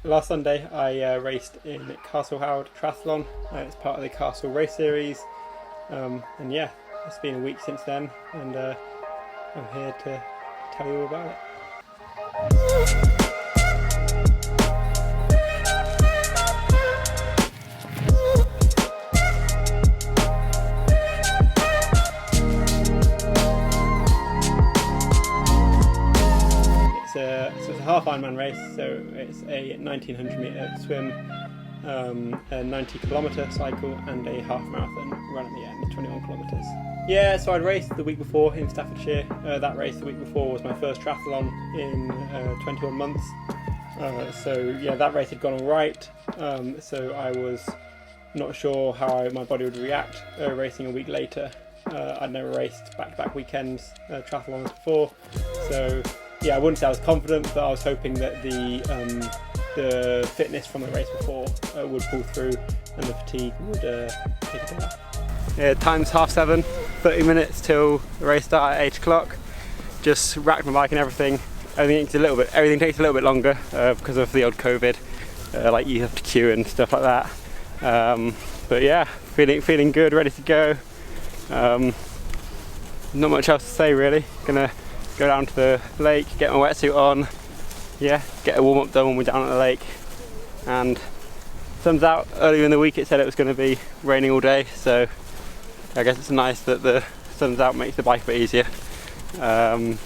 Last Sunday I raced in Castle Howard Triathlon. It's part of the Castle Race Series. And yeah, it's been a week since then, and I'm here to tell you all about it. So it's a half Ironman race, so it's a 1900 metre swim, a 90 kilometre cycle and a half marathon run at the end, 21 kilometres. Yeah, so I'd raced the week before in Staffordshire. That race the week before was my first triathlon in 21 months. So yeah, that race had gone all right. So I was not sure how my body would react racing a week later. I'd never raced back-to-back weekends triathlons before, so yeah, I wouldn't say I was confident, but I was hoping that the fitness from the race before would pull through and the fatigue would take a day off. Yeah, time's 7:30, 30 minutes till the race start at 8 o'clock. Just racked my bike and everything. Everything takes a little bit longer because of the old COVID, like you have to queue and stuff like that. But yeah, feeling good, ready to go. Not much else to say really. Gonna go down to the lake, get my wetsuit on, yeah, get a warm up done when we're down at the lake. And sun's out. Earlier in the week it said it was going to be raining all day, so I guess it's nice that the sun's out, makes the bike a bit easier. But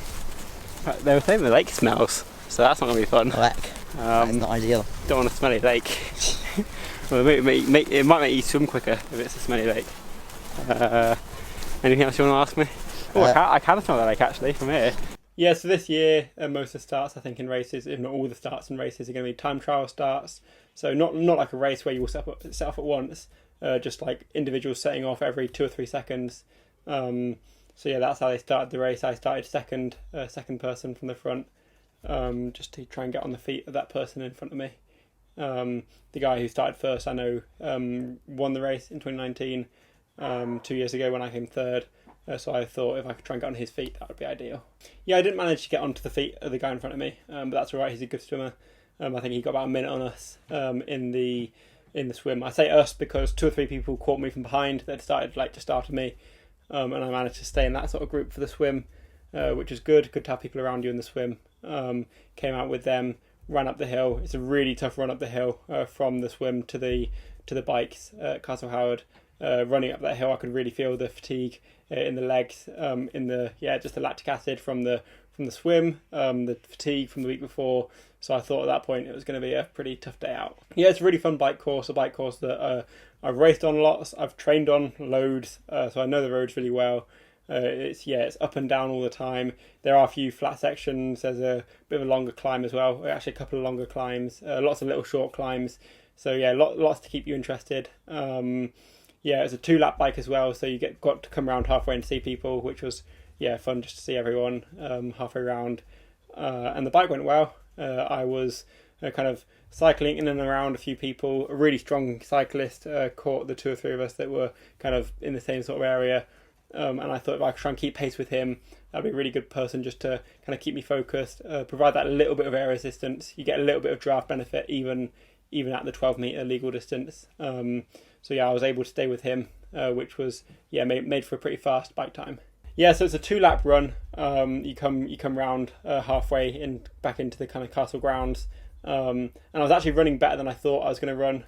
they were saying the lake smells, so that's not going to be fun. That's not ideal. Don't want a smelly lake. Well, it might make you swim quicker if it's a smelly lake. Anything else you want to ask me? Oh, I can smell the lake actually from here. Yeah, so this year most of the starts I think in races, if not all the starts in races, are going to be time trial starts. So not like a race where you will set off at once, just like individuals setting off every 2 or 3 seconds. So yeah, that's how they started the race. I started second person from the front, just to try and get on the feet of that person in front of me. The guy who started first, I know, won the race in 2019, 2 years ago when I came third. So I thought if I could try and get on his feet, that would be ideal. Yeah, I didn't manage to get onto the feet of the guy in front of me, but that's all right. He's a good swimmer. I think he got about a minute on us in the swim. I say us because 2 or 3 people caught me from behind. They'd started just after me, and I managed to stay in that sort of group for the swim, which is good. Good to have people around you in the swim. Came out with them, ran up the hill. It's a really tough run up the hill from the swim to the bikes at Castle Howard. Running up that hill, I could really feel the fatigue in the legs, just the lactic acid from the swim, the fatigue from the week before. So I thought at that point it was going to be a pretty tough day out. Yeah, it's a really fun a bike course that I've raced on lots, I've trained on loads, so I know the roads really well. It's up and down all the time. There are a few flat sections. There's a bit of a longer climb as well. Actually, a couple of longer climbs, lots of little short climbs. So yeah, lots to keep you interested. Yeah, it's a 2-lap bike as well, so you got to come around halfway and see people, which was fun just to see everyone halfway around. And the bike went well. I was kind of cycling in and around a few people. A really strong cyclist caught the 2 or 3 of us that were kind of in the same sort of area. And I thought if I could try and keep pace with him, that'd be a really good person just to kind of keep me focused, provide that little bit of air resistance. You get a little bit of draft benefit even at the 12-metre legal distance. So yeah, I was able to stay with him, which was made for a pretty fast bike time. Yeah, so it's a 2-lap run. You come round halfway back into the kind of castle grounds, and I was actually running better than I thought I was going to run.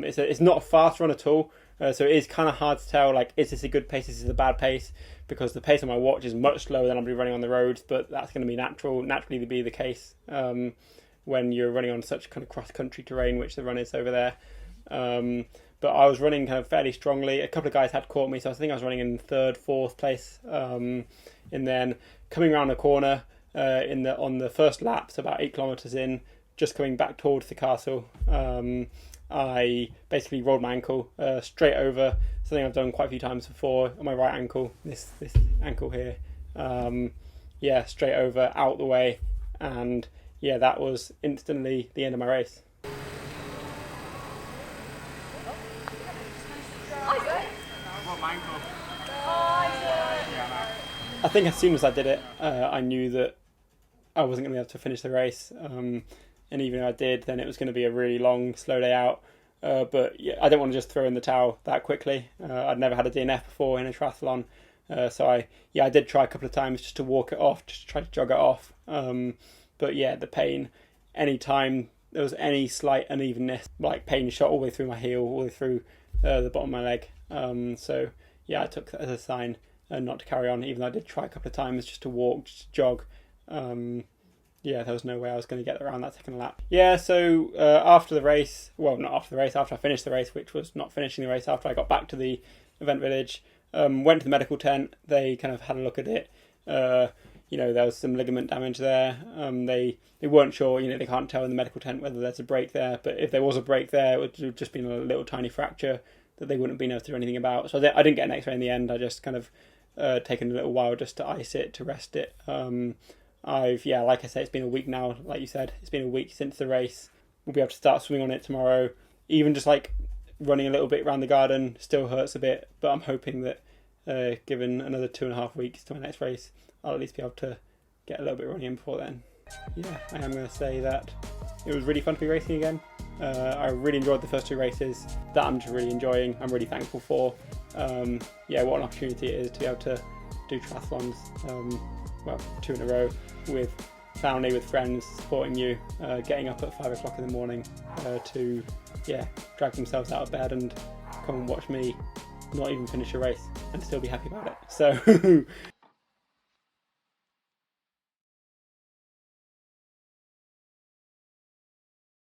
It's not a fast run at all, so it is kind of hard to tell. Like, is this a good pace? Is this a bad pace? Because the pace on my watch is much slower than I'll be running on the roads, but that's going to be naturally to be the case when you're running on such kind of cross-country terrain, which the run is over there. But I was running kind of fairly strongly. A couple of guys had caught me, so I think I was running in 3rd, 4th place. And then coming around a corner on the first lap, so about 8 kilometres in, just coming back towards the castle, I basically rolled my ankle straight over, something I've done quite a few times before, on my right ankle, this ankle here. Straight over, out the way, and yeah, that was instantly the end of my race. I think as soon as I did it, I knew that I wasn't going to be able to finish the race. and even if I did, then it was going to be a really long, slow day out. But yeah, I didn't want to just throw in the towel that quickly. I'd never had a DNF before in a triathlon, so I did try a couple of times just to walk it off, just to try to jog it off. But yeah, the pain, any time there was any slight unevenness, like pain shot all the way through my heel, all the way through the bottom of my leg. So yeah, I took that as a sign not to carry on, even though I did try a couple of times just to walk, just to jog. Yeah, there was no way I was going to get around that second lap. Yeah, so after the race, well, not after the race, after I finished the race, which was not finishing the race, after I got back to the event village, went to the medical tent. They kind of had a look at it. There was some ligament damage there. They weren't sure, they can't tell in the medical tent whether there's a break there, but if there was a break there, it would have just been a little tiny fracture that they wouldn't have been able to do anything about. So I didn't get an x-ray in the end. I just kind of taken a little while just to ice it, to rest it. Like I say, it's been a week now, like you said, it's been a week since the race. We'll be able to start swimming on it tomorrow. Even just like running a little bit around the garden still hurts a bit, but I'm hoping that given another 2.5 weeks to my next race, I'll at least be able to get a little bit running in before then. Yeah, I am going to say that it was really fun to be racing again. I really enjoyed the first 2 races that I'm just really enjoying. I'm really thankful for. What an opportunity it is to be able to do triathlons, 2 in a row with family, with friends supporting you, getting up at 5 o'clock in the morning to drag themselves out of bed and come and watch me not even finish a race and still be happy about it. So